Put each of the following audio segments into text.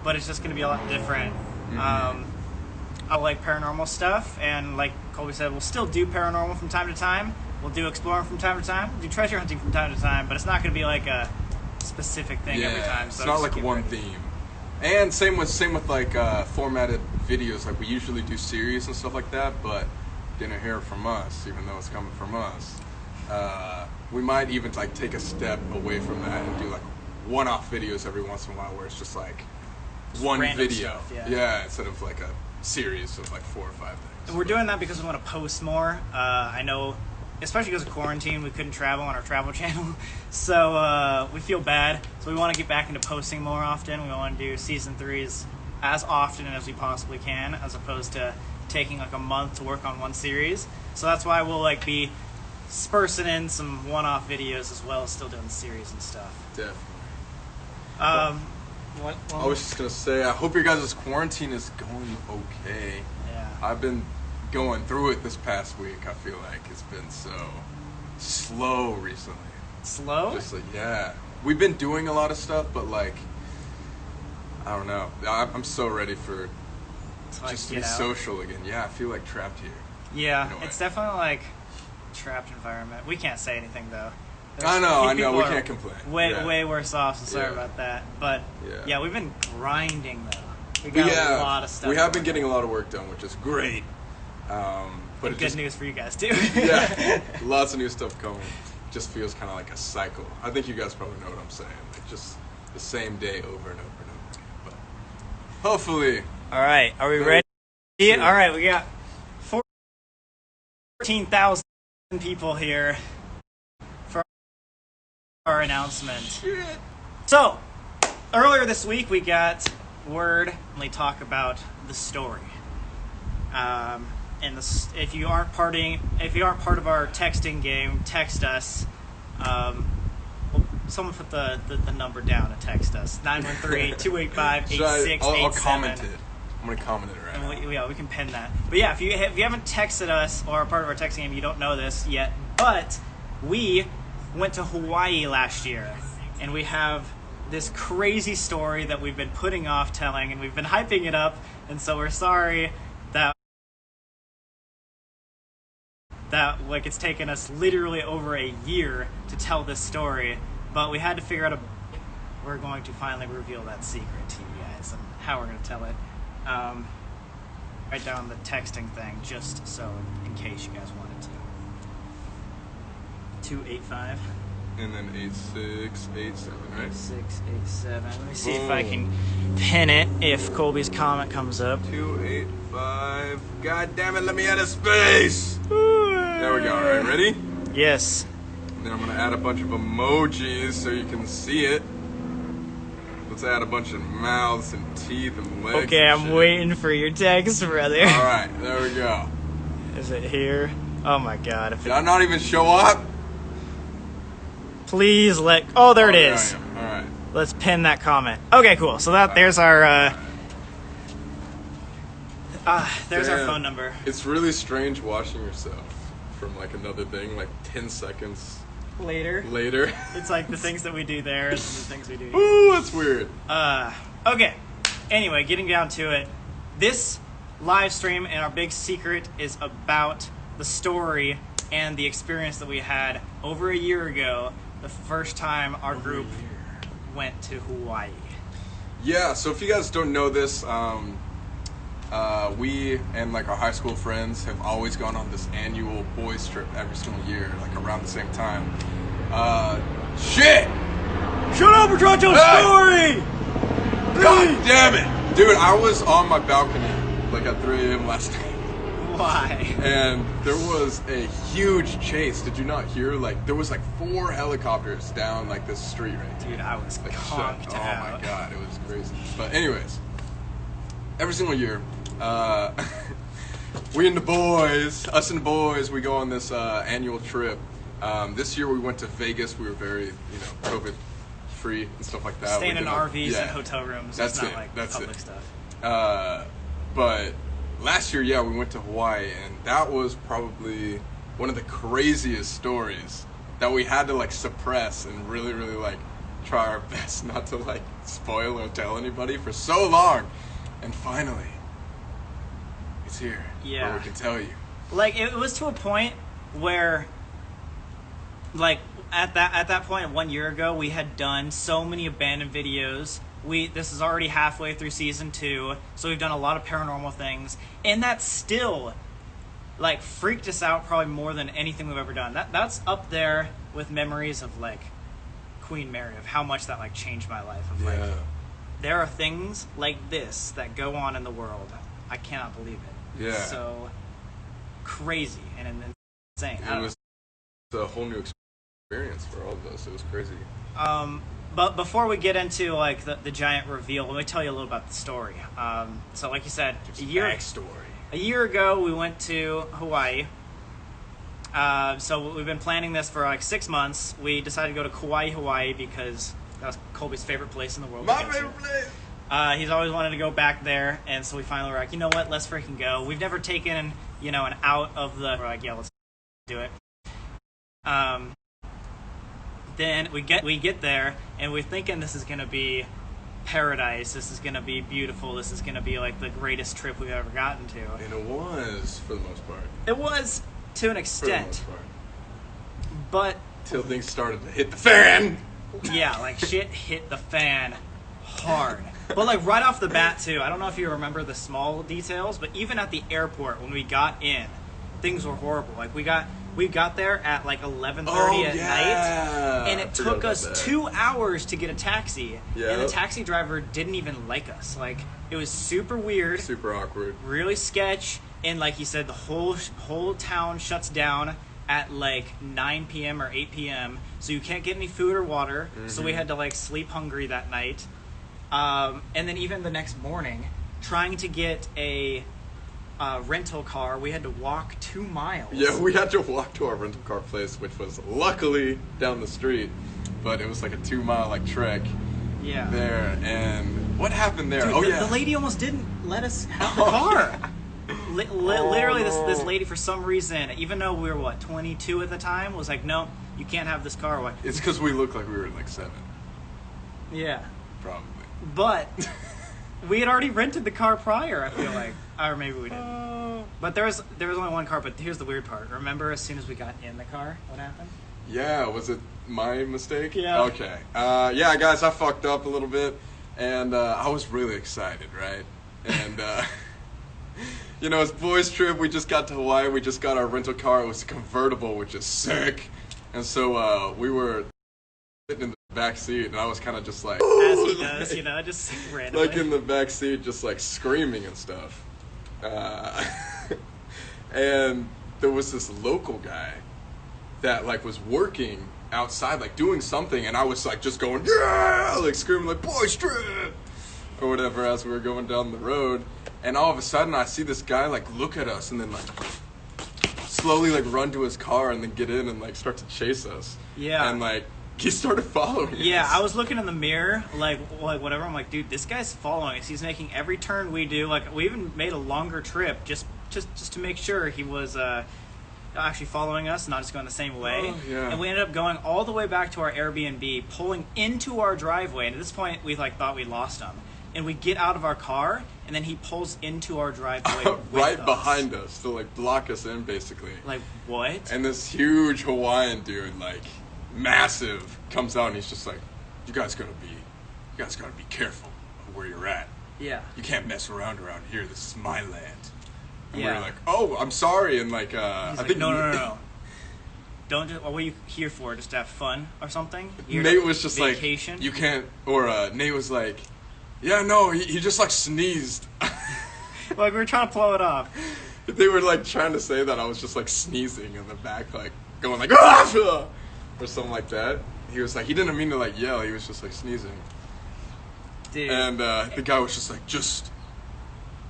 but it's just going to be a lot different. I like paranormal stuff, and like Colby said, we'll still do paranormal from time to time. We'll do exploring from time to time. We'll do treasure hunting from time to time, but it's not going to be like a specific thing every time. So it's not like one theme. And same with like formatted videos. Like we usually do series and stuff like that, but didn't hear it from us, even though it's coming from us. We might even like take a step away from that and do like one-off videos every once in a while, where it's just like one video, stuff, instead of like a series of like 4 or 5 things. And we're doing that because we want to post more. I know, especially because of quarantine, we couldn't travel on our travel channel, so we feel bad. So we want to get back into posting more often. We want to do season 3s as often as we possibly can, as opposed to taking like a month to work on one series. So that's why we'll like be spursing in some one-off videos as well as still doing the series and stuff. Definitely. I was just gonna say, I hope your guys' quarantine is going okay. Yeah. I've been going through it this past week. I feel like it's been so slow recently. Slow? Just like, yeah. We've been doing a lot of stuff, but like, I don't know. I'm so ready for just to be social again. Yeah, I feel like trapped here. Yeah, it's definitely like trapped environment. We can't say anything though. I know. We can't complain. Way worse off, so sorry about that. But yeah, we've been grinding though. We got a lot of stuff. We have been getting a lot of work done, which is great. But good news for you guys too. Yeah, lots of new stuff coming. Just feels kind of like a cycle. I think you guys probably know what I'm saying. Like just the same day over and over and over again. But hopefully. All right, are we ready? Yeah. All right, we got 14,000 people here for our announcement. Shit. So, earlier this week we got word and we talk about the story. And if you aren't part of our texting game, text us. Someone put the number down and text us 913-285-8687. I'll comment it. I'm gonna comment it right now. We can pin that. But yeah, if you haven't texted us or are part of our texting game, you don't know this yet. But we went to Hawaii last year, and we have this crazy story that we've been putting off telling, and we've been hyping it up. And so we're sorry that like it's taken us literally over a year to tell this story, but we had to figure out we're going to finally reveal that secret to you guys and how we're going to tell it. Write down the texting thing just so in case you guys wanted to. 285. And then 8687, right? 8687. Let me see if I can pin it if Colby's comment comes up. 285. God damn it, let me add a space! There we go, alright, ready? Yes. And then I'm gonna add a bunch of emojis so you can see it. Let's add a bunch of mouths and teeth and legs. Okay, I'm waiting for your text, brother. Alright, there we go. Is it here? Oh my god. Did I not even show up? Please oh, there it is. Alright. Let's pin that comment. Okay, cool. So there's our there's our phone number. It's really strange watching yourself from like another thing, like 10 seconds later. It's like the things that we do there and the things we do here. Ooh, that's weird. Okay. Anyway, getting down to it. This live stream and our big secret is about the story and the experience that we had over a year ago, the first time our group went to Hawaii. Yeah, so if you guys don't know this, we and like our high school friends have always gone on this annual boys trip every single year, like around the same time. Shit! Shut up, we're trying to tell a story! God damn it! Dude, I was on my balcony like at 3 a.m. last night. Why? And there was a huge chase. Did you not hear? Like, there was like 4 helicopters down like this street right here. Dude, I was like conked out. Oh my god, it was crazy. But anyways, every single year, us and the boys, we go on this annual trip. This year we went to Vegas. We were very, COVID free and stuff like that. Staying in RVs and hotel rooms. That's it's not like public stuff. But last year, we went to Hawaii, and that was probably one of the craziest stories that we had to like suppress and really, really like try our best not to like spoil or tell anybody for so long, and finally, it's here. Yeah. Where we can tell you. Like, it was to a point where, like, at that point 1 year ago, we had done so many abandoned videos. This is already halfway through season 2, so we've done a lot of paranormal things, and that still, like, freaked us out probably more than anything we've ever done. That's up there with memories of, like, Queen Mary, of how much that, like, changed my life. Of like, there are things like this that go on in the world. I cannot believe it. Yeah. It's so crazy and insane. It was a whole new experience for all of us. It was crazy. But before we get into like the giant reveal, let me tell you a little about the story. So like you said, a year ago we went to Hawaii. So we've been planning this for like 6 months. We decided to go to Kauai, Hawaii because that was Colby's favorite place in the world. My favorite place! He's always wanted to go back there, and so we finally were like, you know what, let's freaking go. We've never taken, an out of the, we're like, yeah, let's do it. Then we get there, and we're thinking this is going to be paradise. This is going to be beautiful. This is going to be like the greatest trip we've ever gotten to. And it was, for the most part. It was, to an extent. For the most part. But till things started to hit the fan. Yeah, like shit hit the fan hard. But like right off the bat too, I don't know if you remember the small details, but even at the airport when we got in, things were horrible. Like we got there at like 11:30 at night, and it took us 2 hours to get a taxi. Yep. And the taxi driver didn't even like us. Like it was super weird, super awkward, really sketch. And like he said, the whole town shuts down at like 9 p.m. or 8 p.m. So you can't get any food or water. Mm-hmm. So we had to like sleep hungry that night. And then even the next morning, trying to get a rental car, we had to walk 2 miles. Yeah, we had to walk to our rental car place, which was luckily down the street, but it was like a 2-mile like trek. Yeah. There, and what happened there? Dude, the lady almost didn't let us have the car. Yeah. Literally, this lady, for some reason, even though we were 22 at the time, was like, no, you can't have this car. What? It's because we looked like we were like 7. Yeah. Probably. But we had already rented the car prior, I feel like. Or maybe we didn't. But there was only one car, but here's the weird part. Remember as soon as we got in the car, what happened? Yeah, was it my mistake? Yeah. Okay. Yeah, guys, I fucked up a little bit, and I was really excited, right? And, it's boys' trip. We just got to Hawaii. We just got our rental car. It was a convertible, which is sick. And so we were sitting in the back seat, and I was kind of just like, as he does, just randomly. Like in the back seat, just like screaming and stuff. And there was this local guy that like was working outside, like doing something, and I was like just going, yeah, like screaming like boys trip or whatever as we were going down the road. And all of a sudden I see this guy like look at us and then like slowly like run to his car and then get in and like start to chase us. Yeah. And like he started following us. Yeah, I was looking in the mirror, like whatever. I'm like, dude, this guy's following us. He's making every turn we do. Like, we even made a longer trip just to make sure he was actually following us, not just going the same way. Oh, yeah. And we ended up going all the way back to our Airbnb, pulling into our driveway. And at this point, we like thought we lost him. And we get out of our car, and then he pulls into our driveway right with behind us to like block us in, basically. Like, what? And this huge Hawaiian dude, like massive, comes out and he's just like, you guys gotta be careful of where you're at. Yeah. You can't mess around here. This is my land. And yeah. we were like, oh, I'm sorry. And like, I think no. Don't just, what are you here for? Just to have fun or something? Nate was just vacation? like, you can't, or Nate was like, yeah, no, he just like sneezed. Like we were trying to blow it off. They were like trying to say that I was just like sneezing in the back, like going like, ah! Or something like that. He was like, he didn't mean to like yell, he was just like sneezing. Dude. And the guy was just like, just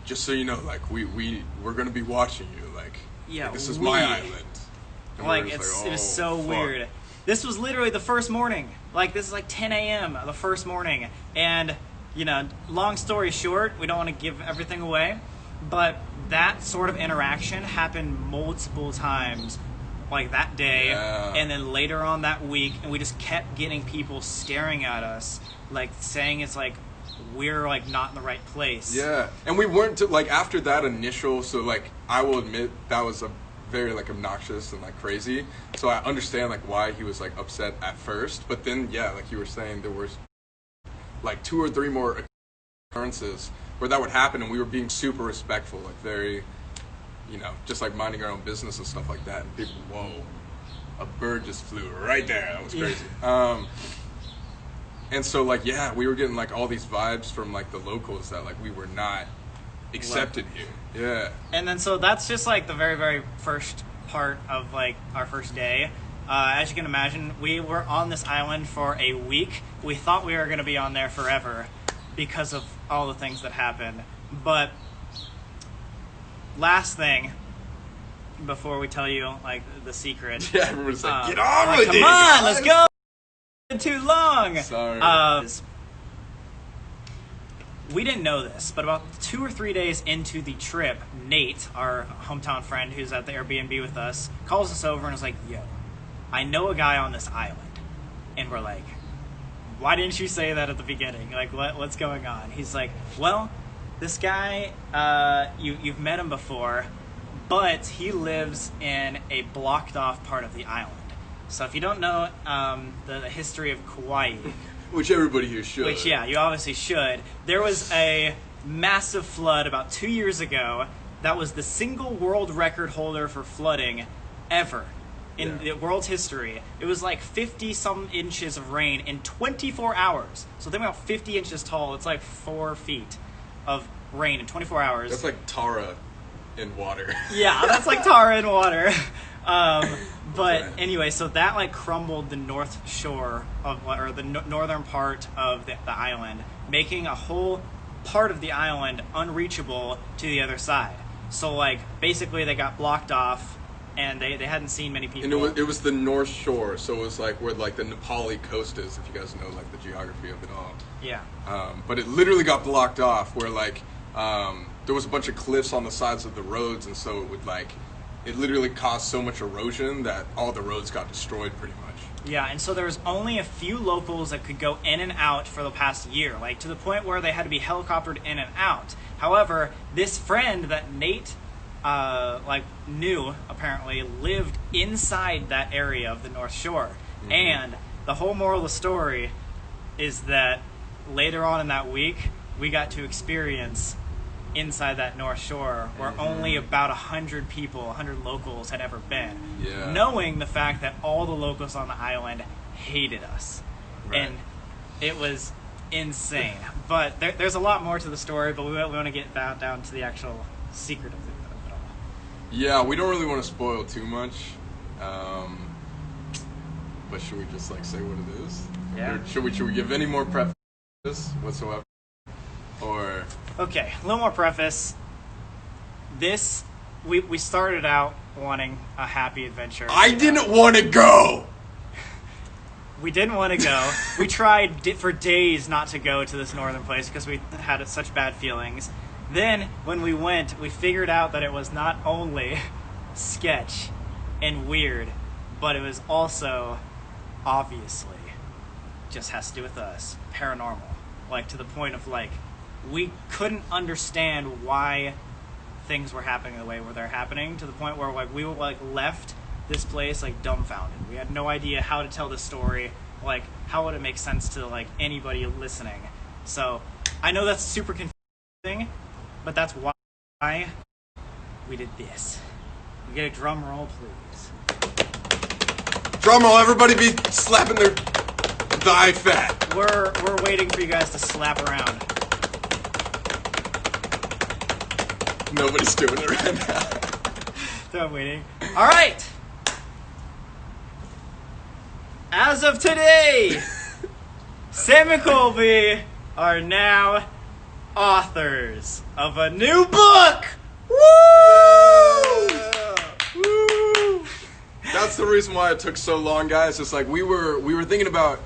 so you know, like we're gonna be watching you, like, yeah, like, this is my island. And like it was so fuck. weird. This was literally the first morning. Like this is like 10 a.m. the first morning, and long story short, we don't want to give everything away, but that sort of interaction happened multiple times like that day, Yeah. and then later on that week, and we just kept getting people staring at us, like saying it's like we're like not in the right place. Yeah, and we weren't like after that initial. So like I will admit that was a very like obnoxious and like crazy. So I understand like why he was like upset at first, but then yeah, like you were saying, there was like 2 or 3 more occurrences where that would happen, and we were being super respectful, like very, you know, just like minding our own business and stuff like that. And people, whoa, a bird just flew right there. That was crazy. And so like yeah, we were getting like all these vibes from like the locals that like we were not accepted here. Yeah. And then so that's just like the very, very first part of like our first day. As you can imagine, we were on this island for a week. We thought we were going to be on there forever because of all the things that happened. But last thing, before we tell you like the secret. Yeah, everyone's like, get on with it. Come on, let's go. Too long. Sorry. We didn't know this, but about 2 or 3 days into the trip, Nate, our hometown friend who's at the Airbnb with us, calls us over and is like, yo, I know a guy on this island. And we're like, why didn't you say that at the beginning? Like, what's going on? He's like, well, this guy, you've met him before, but he lives in a blocked off part of the island. So if you don't know the history of Kauai, which everybody here should. which, yeah, you obviously should, there was a massive flood about 2 years ago that was the single world record holder for flooding ever in the world's history. It was like 50-some inches of rain in 24 hours. So think about 50 inches tall. It's like 4 feet of rain in 24 hours. That's like Tara in water. Yeah, that's like tar in water. But anyway, so that like crumbled the north shore of, or the northern part of the island, making a whole part of the island unreachable to the other side. So like basically they got blocked off, and they hadn't seen many people. And it was the North Shore, so it was like where like the Nepali coast is, if you guys know like the geography of it all. Yeah. But it literally got blocked off where like there was a bunch of cliffs on the sides of the roads, and so it would like it literally caused so much erosion that all the roads got destroyed pretty much. Yeah, and so there was only a few locals that could go in and out for the past year, like to the point where they had to be helicoptered in and out. However, this friend that Nate knew apparently lived inside that area of the North Shore. Mm-hmm. And the whole moral of the story is that later on in that week, we got to experience inside that North Shore where only about 100 people, 100 locals had ever been. Yeah. Knowing the fact that all the locals on the island hated us. Right. And it was insane. But there's a lot more to the story, but we want to get down to the actual secret of it all. Yeah, we don't really want to spoil too much. But should we just like say what it is? Yeah. Or should we give any more preface whatsoever? Or okay, a little more preface. This we started out wanting a happy adventure. I didn't want to go. We didn't want to go. We tried for days not to go to this northern place because we had such bad feelings. Then, when we went, we figured out that it was not only sketch and weird, but it was also, obviously, just has to do with us, paranormal. Like, to the point of, like, we couldn't understand why things were happening the way they're happening, to the point where, like, we were, like, left this place, like, dumbfounded. We had no idea how to tell the story. Like, how would it make sense to, like, anybody listening? So, I know that's super confusing, but that's why we did this. We get a drum roll, please. Drum roll, everybody be slapping their thigh fat. We're waiting for you guys to slap around. Nobody's doing it right now. So I'm waiting. All right. As of today, Sam and Colby are now authors of a new book. Woo! Woo! That's the reason why it took so long, guys. It's like we were thinking about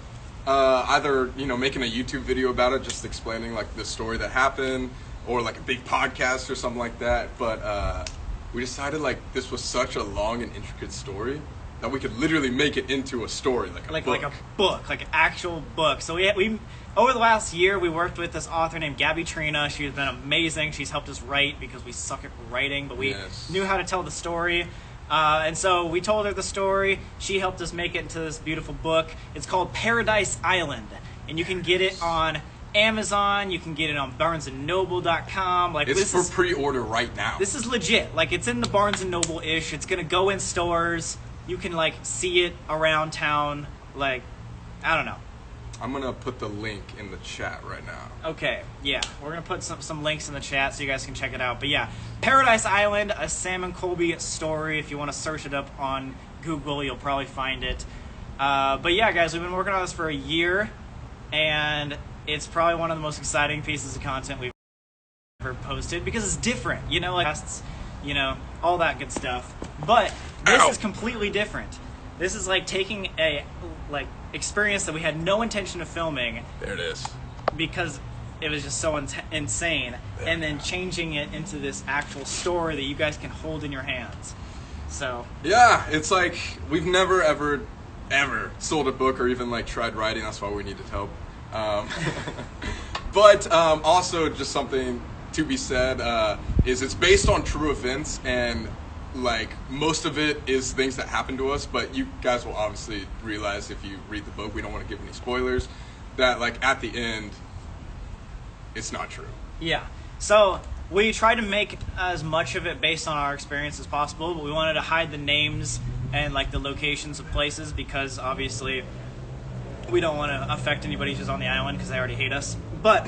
either making a YouTube video about it, just explaining like the story that happened, or like a big podcast or something like that. But we decided like this was such a long and intricate story that we could literally make it into a story, like a book. Like an actual book. So we over the last year we worked with this author named Gabby Trina. She's been amazing. She's helped us write because we suck at writing, but we knew how to tell the story. And so we told her the story. She helped us make it into this beautiful book. It's called Paradise Island, and you can get it on Amazon. You can get it on BarnesandNoble.com. Like, it's for pre-order right now. This is legit. Like, it's in the Barnes and Noble-ish. It's gonna go in stores. You can like see it around town. Like, I don't know. I'm gonna put the link in the chat right now. Okay, yeah, we're gonna put some links in the chat so you guys can check it out. But yeah, Paradise Island, a Sam and Colby story. If you want to search it up on Google, you'll probably find it. But yeah, guys, we've been working on this for a year, and it's probably one of the most exciting pieces of content we've ever posted because it's different, you know, like, you know, all that good stuff. But this is completely different. This is like taking a experience that we had no intention of filming. There it is. Because it was just so insane, and then changing it into this actual story that you guys can hold in your hands. So yeah, it's like we've never ever sold a book or even like tried writing. That's why we needed help. But also just something to be said is it's based on true events, and like most of it is things that happen to us, but you guys will obviously realize if you read the book, we don't want to give any spoilers, that like at the end it's not true. Yeah, so we tried to make as much of it based on our experience as possible, but we wanted to hide the names and like the locations of places because obviously we don't want to affect anybody who's on the island because they already hate us. But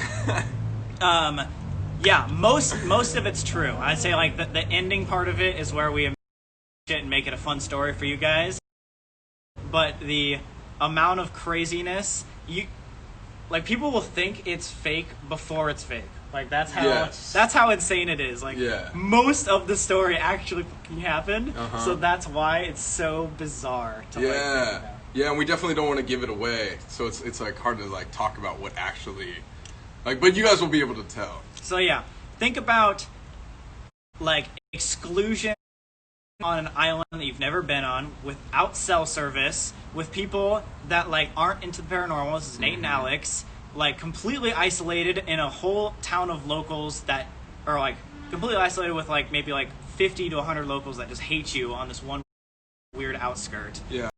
yeah, most of it's true. I'd say like the ending part of it is where we it and make it a fun story for you guys. But the amount of craziness, people will think it's fake before it's fake. Like that's how insane it is. Like most of the story actually fucking happened. So that's why it's so bizarre to think about. Yeah, and we definitely don't want to give it away. So it's like hard to like talk about what actually but you guys will be able to tell. So yeah, think about like exclusion on an island that you've never been on, without cell service, with people that like aren't into the paranormal. This is Nate and Alex, like completely isolated in a whole town of locals that are like completely isolated with like maybe like 50 to 100 locals that just hate you on this one weird outskirt. Yeah.